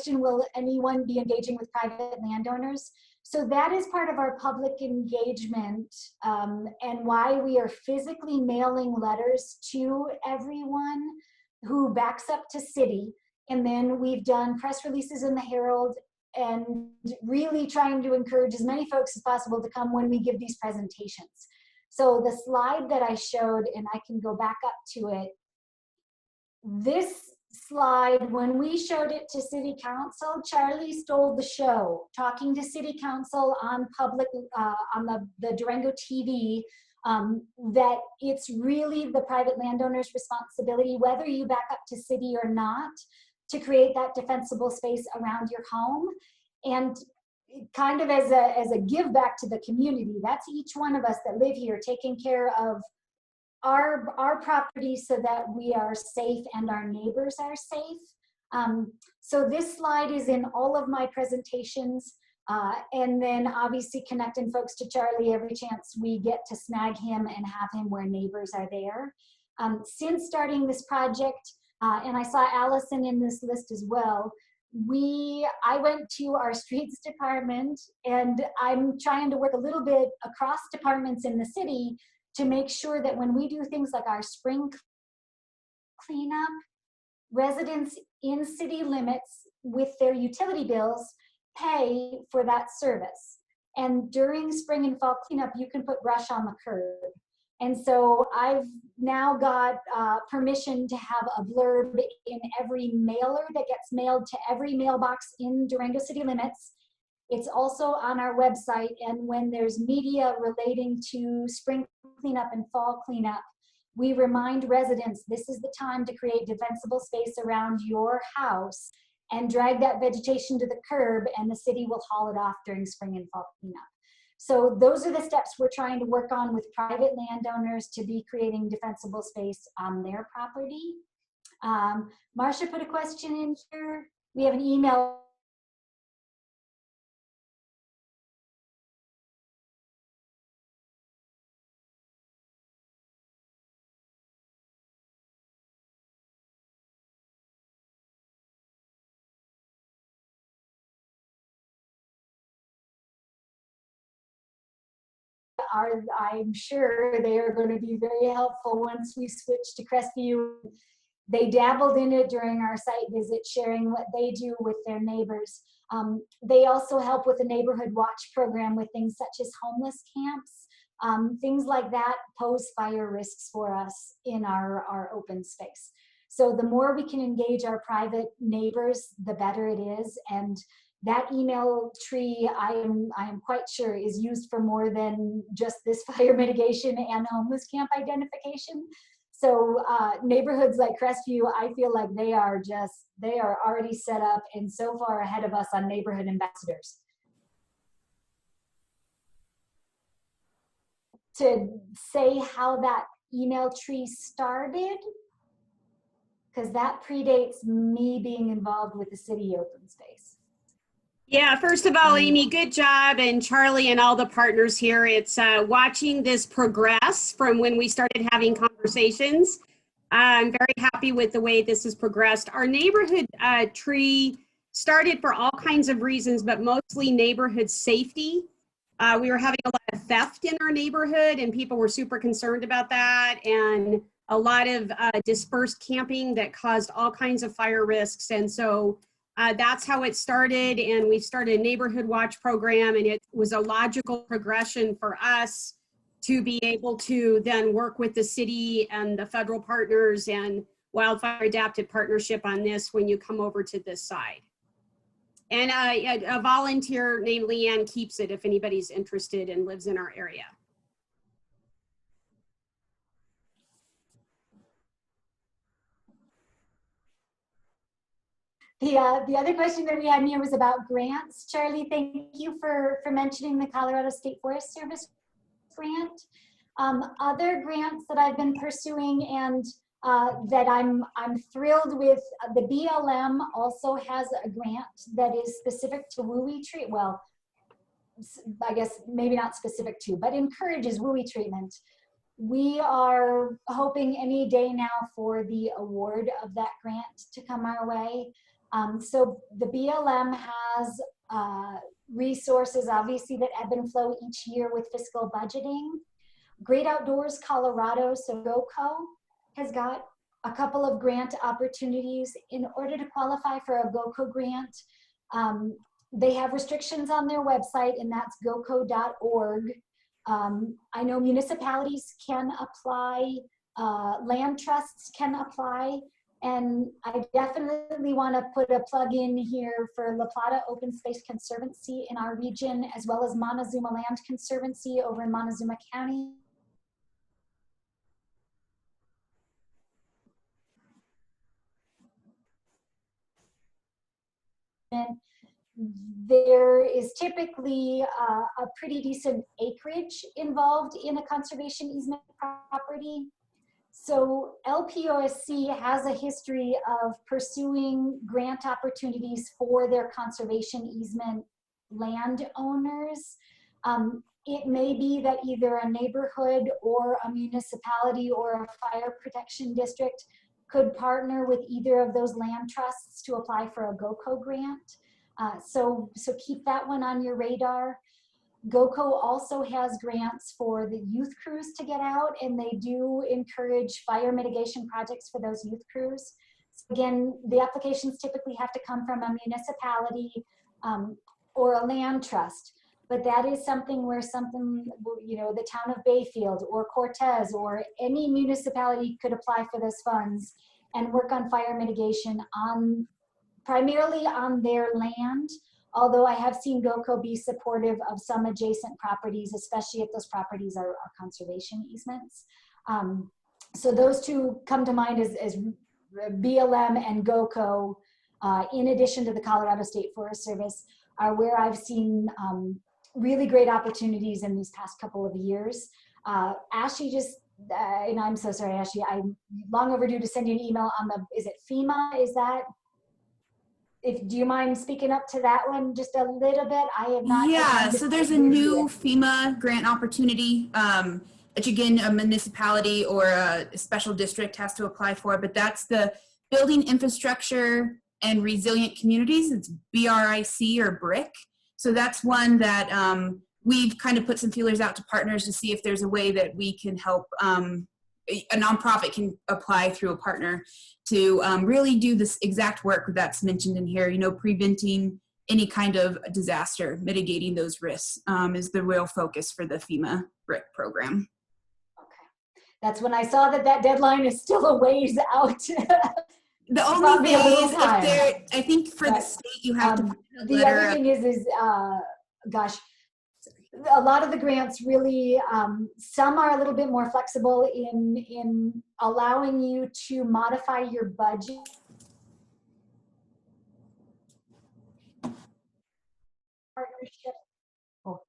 Will anyone be engaging with private landowners? So that is part of our public engagement and why we are physically mailing letters to everyone who backs up to city. And then we've done press releases in the Herald and really trying to encourage as many folks as possible to come when we give these presentations. So the slide that I showed, and I can go back up to it, this slide, when we showed it to City Council, Charlie stole the show, talking to City Council on public, on the Durango TV, that it's really the private landowner's responsibility, whether you back up to city or not, to create that defensible space around your home. And kind of as a give back to the community, that's each one of us that live here taking care of our property so that we are safe and our neighbors are safe. So this slide is in all of my presentations, and then obviously connecting folks to Charlie every chance we get to snag him and have him where neighbors are there. Since starting this project, and I saw Allison in this list as well, I went to our streets department, and I'm trying to work a little bit across departments in the city to make sure that when we do things like our spring cleanup, residents in city limits with their utility bills pay for that service. And during spring and fall cleanup, you can put brush on the curb. And so I've now got permission to have a blurb in every mailer that gets mailed to every mailbox in Durango city limits. It's also on our website, and when there's media relating to spring cleanup and fall cleanup, we remind residents this is the time to create defensible space around your house and drag that vegetation to the curb, and the city will haul it off during spring and fall cleanup. So those are the steps we're trying to work on with private landowners to be creating defensible space on their property. Marcia put a question in here. We have an email. I'm sure they are going to be very helpful once we switch to Crestview. They dabbled in it during our site visit, sharing what they do with their neighbors. They also help with the neighborhood watch program with things such as homeless camps. Things like that pose fire risks for us in our open space. So the more we can engage our private neighbors, the better it is. And that email tree, I am quite sure, is used for more than just this fire mitigation and homeless camp identification. So neighborhoods like Crestview, I feel like they are already set up and so far ahead of us on neighborhood ambassadors. To say how that email tree started, because that predates me being involved with the city open space. Yeah, first of all, Amy, good job, and Charlie and all the partners here. It's watching this progress from when we started having conversations. I'm very happy with the way this has progressed. Our neighborhood tree started for all kinds of reasons, but mostly neighborhood safety. We were having a lot of theft in our neighborhood, and people were super concerned about that, and a lot of dispersed camping that caused all kinds of fire risks. And so That's how it started, and we started a neighborhood watch program, and it was a logical progression for us to be able to then work with the city and the federal partners and Wildfire Adapted Partnership on this when you come over to this side. And a volunteer named Leanne keeps it if anybody's interested and lives in our area. The other question that we had here was about grants. Charlie, thank you for mentioning the Colorado State Forest Service grant. Other grants that I've been pursuing and that I'm thrilled with, the BLM also has a grant that is specific to WUI treat. Well, I guess maybe not specific to, but encourages WUI treatment. We are hoping any day now for the award of that grant to come our way. So the BLM has resources, obviously, that ebb and flow each year with fiscal budgeting. Great Outdoors Colorado, so GOCO, has got a couple of grant opportunities. In order to qualify for a GOCO grant, they have restrictions on their website, and that's goco.org. I know municipalities can apply, land trusts can apply, and I definitely want to put a plug in here for La Plata Open Space Conservancy in our region, as well as Montezuma Land Conservancy over in Montezuma County. There is typically a pretty decent acreage involved in a conservation easement property. So LPOSC has a history of pursuing grant opportunities for their conservation easement landowners. It may be that either a neighborhood or a municipality or a fire protection district could partner with either of those land trusts to apply for a GOCO grant. So keep that one on your radar. GOCO also has grants for the youth crews to get out, and they do encourage fire mitigation projects for those youth crews. So again, the applications typically have to come from a municipality or a land trust, but that is something where you know, the town of Bayfield or Cortez or any municipality could apply for those funds and work on fire mitigation primarily on their land. Although I have seen GOCO be supportive of some adjacent properties, especially if those properties are conservation easements. So those two come to mind as BLM and GOCO, in addition to the Colorado State Forest Service, are where I've seen really great opportunities in these past couple of years. Ashley just, and I'm so sorry, Ashley, I'm long overdue to send you an email on is it FEMA? Is that? Do you mind speaking up to that one just a little bit? I have not. Yeah, so there's a new FEMA grant opportunity, which again, a municipality or a special district has to apply for, but that's the Building Infrastructure and Resilient Communities. It's BRIC or BRIC. So that's one that we've kind of put some feelers out to partners to see if there's a way that we can help a nonprofit can apply through a partner to really do this exact work that's mentioned in here, you know, preventing any kind of disaster, mitigating those risks is the real focus for the FEMA BRIC program. Okay. That's when I saw that deadline is still a ways out. The only thing is, I think for the state, you have to put a the letter. Other thing is gosh, a lot of the grants really, some are a little bit more flexible in allowing you to modify your budget. Partnership. Oh.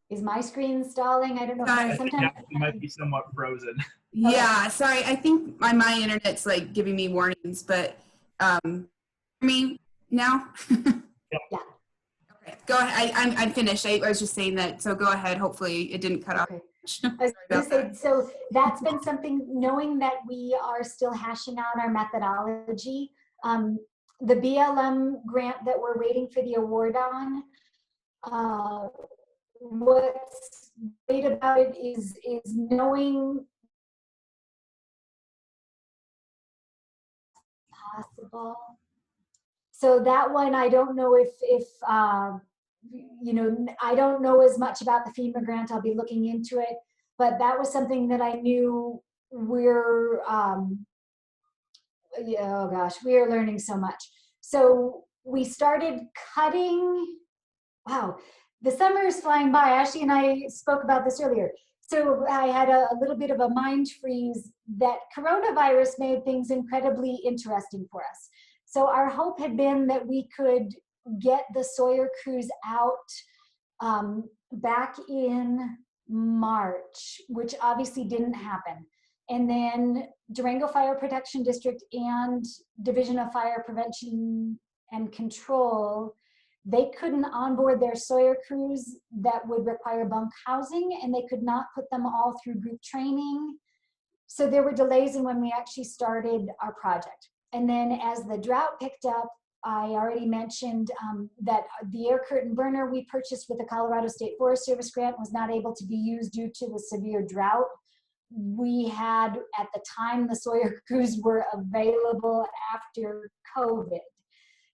Is my screen stalling? I don't know. Sometimes it might be somewhat frozen. Yeah, sorry. I think my internet's like giving me warnings, but me now? Yeah. Okay, go ahead. I'm finished. I was just saying that, so go ahead. Hopefully it didn't cut off. So that's been something, knowing that we are still hashing out our methodology. The BLM grant that we're waiting for the award on, what's great about it is knowing possible. So that one, I don't know if you know, I don't know as much about the FEMA grant. I'll be looking into it, but that was something that I knew we're, yeah, oh gosh, we are learning so much. So we started cutting, wow, the summer is flying by. Ashley and I spoke about this earlier. So I had a little bit of a mind freeze that coronavirus made things incredibly interesting for us. So our hope had been that we could get the Sawyer crews out back in March, which obviously didn't happen. And then Durango Fire Protection District and Division of Fire Prevention and Control, they couldn't onboard their Sawyer crews that would require bunk housing, and they could not put them all through group training. So there were delays in when we actually started our project. And then as the drought picked up, I already mentioned that the air curtain burner we purchased with the Colorado State Forest Service grant was not able to be used due to the severe drought. We had, at the time, the Sawyer crews were available after COVID.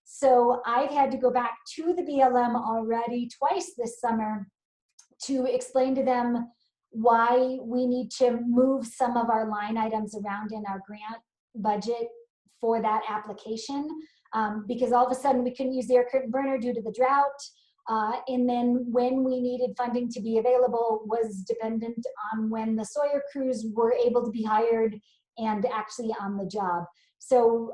So I've had to go back to the BLM already twice this summer to explain to them why we need to move some of our line items around in our grant budget for that application, because all of a sudden we couldn't use the air curtain burner due to the drought. And then when we needed funding to be available was dependent on when the Sawyer crews were able to be hired and actually on the job. So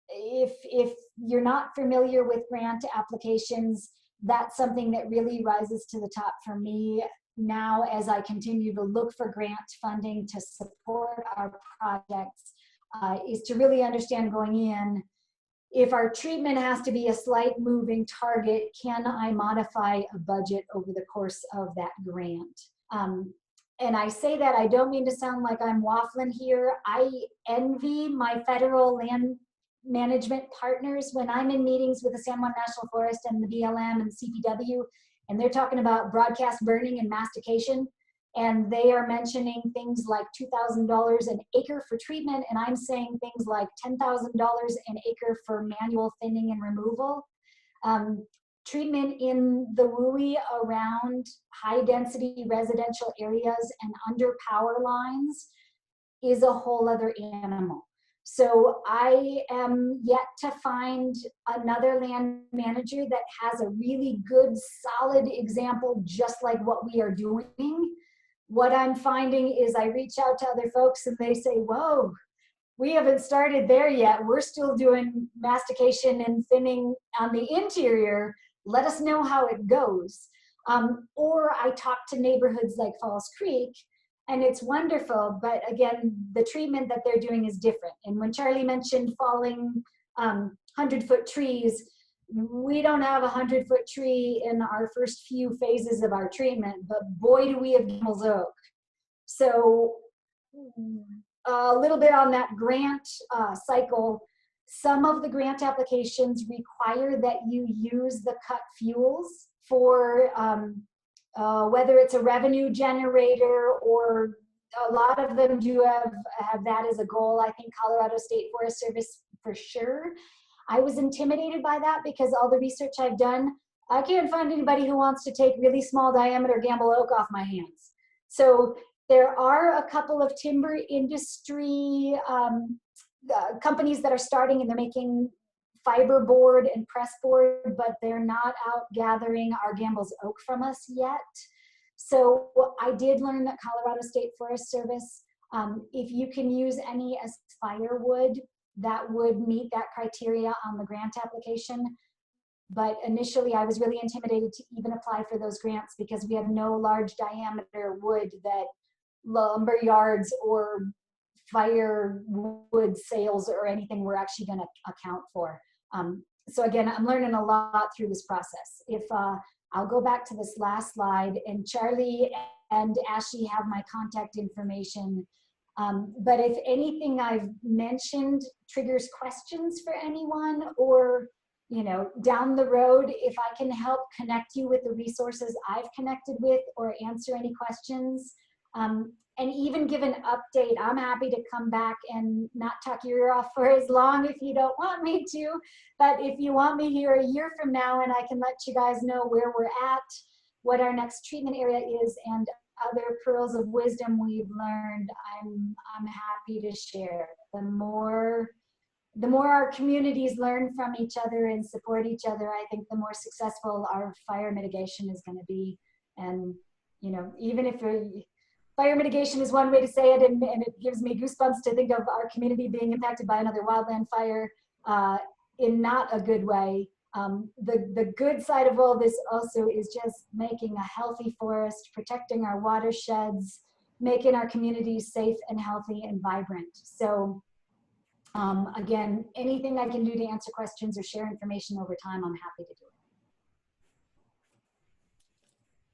if you're not familiar with grant applications, that's something that really rises to the top for me now as I continue to look for grant funding to support our projects, is to really understand going in, if our treatment has to be a slight moving target, can I modify a budget over the course of that grant? And I say that, I don't mean to sound like I'm waffling here. I envy my federal land management partners when I'm in meetings with the San Juan National Forest and the BLM and CPW, and they're talking about broadcast burning and mastication, and they are mentioning things like $2,000 an acre for treatment, and I'm saying things like $10,000 an acre for manual thinning and removal. Treatment in the WUI around high density residential areas and under power lines is a whole other animal. So I am yet to find another land manager that has a really good, solid example, just like what we are doing. What I'm finding is I reach out to other folks and they say, whoa, we haven't started there yet. We're still doing mastication and thinning on the interior. Let us know how it goes. Or I talk to neighborhoods like Falls Creek, and it's wonderful, but again, the treatment that they're doing is different. And when Charlie mentioned falling 100-foot trees, we don't have a 100-foot tree in our first few phases of our treatment, but boy, do we have Gamble's Oak. So a little bit on that grant cycle, some of the grant applications require that you use the cut fuels for whether it's a revenue generator, or a lot of them do have that as a goal. I think Colorado State Forest Service for sure. I was intimidated by that because all the research I've done, I can't find anybody who wants to take really small diameter Gamble Oak off my hands. So there are a couple of timber industry companies that are starting, and they're making fiber board and press board, but they're not out gathering our Gamble's Oak from us yet. So I did learn that Colorado State Forest Service, if you can use any as firewood, that would meet that criteria on the grant application. But initially I was really intimidated to even apply for those grants because we have no large diameter wood that lumber yards or firewood sales or anything we're actually going to account for. So again, I'm learning a lot through this process. If I'll go back to this last slide, and Charlie and Ashley have my contact information. But if anything I've mentioned triggers questions for anyone, or down the road, if I can help connect you with the resources I've connected with or answer any questions, and even give an update. I'm happy to come back and not talk your ear off for as long if you don't want me to. But if you want me here a year from now, and I can let you guys know where we're at, what our next treatment area is, and other pearls of wisdom we've learned, I'm happy to share. The more our communities learn from each other and support each other, I think the more successful our fire mitigation is going to be. And you know, even if fire mitigation is one way to say it, and it gives me goosebumps to think of our community being impacted by another wildland fire in not a good way. The good side of all this also is just making a healthy forest, protecting our watersheds, making our communities safe and healthy and vibrant. So again, anything I can do to answer questions or share information over time, I'm happy to do it.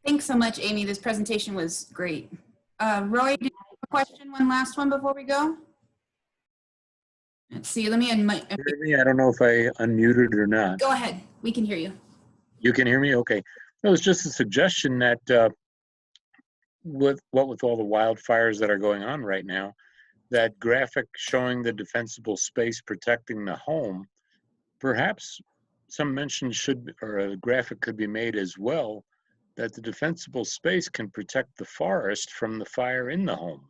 Thanks so much, Amy. This presentation was great. Roy, do you have a question? One last one before we go? Let's see, let me unmute. Hear me? I don't know if I unmuted or not. Go ahead, we can hear you. You can hear me? Okay. It was just a suggestion that with all the wildfires that are going on right now, that graphic showing the defensible space protecting the home, perhaps some mention or a graphic could be made as well, that the defensible space can protect the forest from the fire in the home.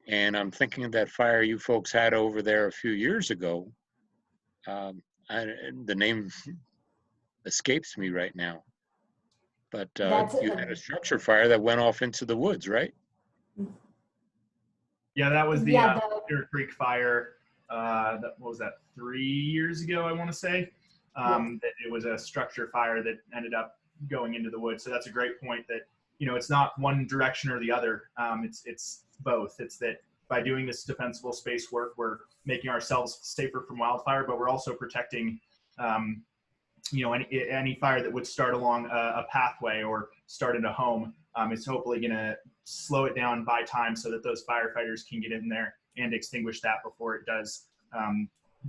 And I'm thinking of that fire you folks had over there a few years ago. The name escapes me right now. But you had a structure fire that went off into the woods, right? Yeah, that was the Yeah, Deer Creek fire. What was that, 3 years ago, I want to say? That it was a structure fire that ended up going into the woods. So that's a great point that, you know, it's not one direction or the other. It's both. It's that by doing this defensible space work, we're making ourselves safer from wildfire, but we're also protecting, you know, any fire that would start along a pathway or start in a home. It's hopefully going to slow it down by time so that those firefighters can get in there and extinguish that before it does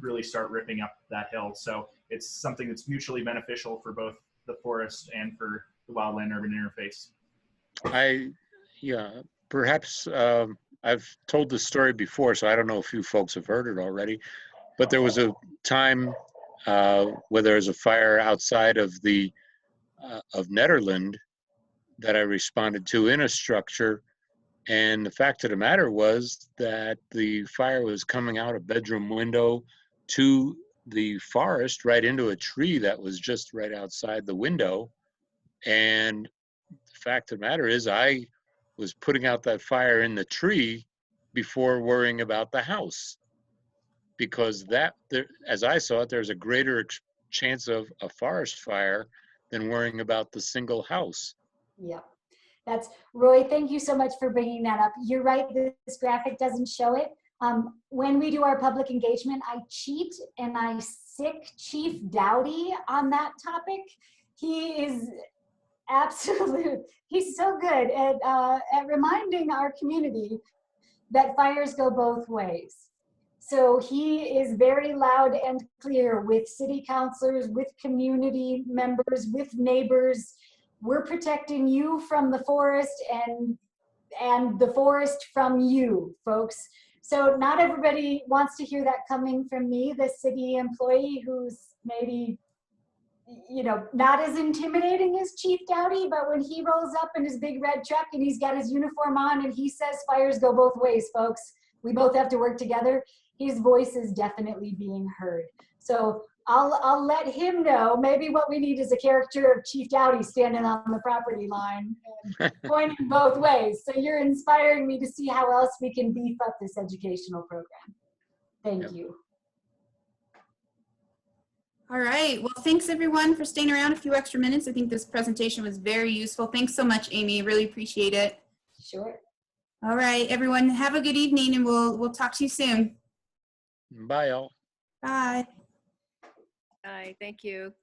really start ripping up that hill. So it's something that's mutually beneficial for both the forest and for the wildland urban interface. Perhaps I've told this story before, so I don't know if you folks have heard it already, but there was a time where there was a fire outside of of Netherland that I responded to in a structure. And the fact of the matter was that the fire was coming out a bedroom window to the forest right into a tree that was just right outside the window. And the fact of the matter is I was putting out that fire in the tree before worrying about the house, because as I saw it, there's a greater chance of a forest fire than worrying about the single house. Yep. That's Roy. Thank you so much for bringing that up. You're right. This graphic doesn't show it. When we do our public engagement, I cheat and I sick Chief Dowdy on that topic. He is he's so good at reminding our community that fires go both ways. So he is very loud and clear with city councilors, with community members, with neighbors. We're protecting you from the forest and the forest from you, folks. So not everybody wants to hear that coming from me, the city employee who's maybe, you know, not as intimidating as Chief Dowdy, but when he rolls up in his big red truck and he's got his uniform on and he says fires go both ways, folks, we both have to work together, his voice is definitely being heard. So I'll let him know. Maybe what we need is a character of Chief Dowdy standing on the property line and pointing both ways. So you're inspiring me to see how else we can beef up this educational program. Thank you. All right, well, thanks everyone for staying around a few extra minutes. I think this presentation was very useful. Thanks so much, Amy, really appreciate it. Sure. All right, everyone, have a good evening and we'll talk to you soon. Bye, all. Bye. Bye, thank you.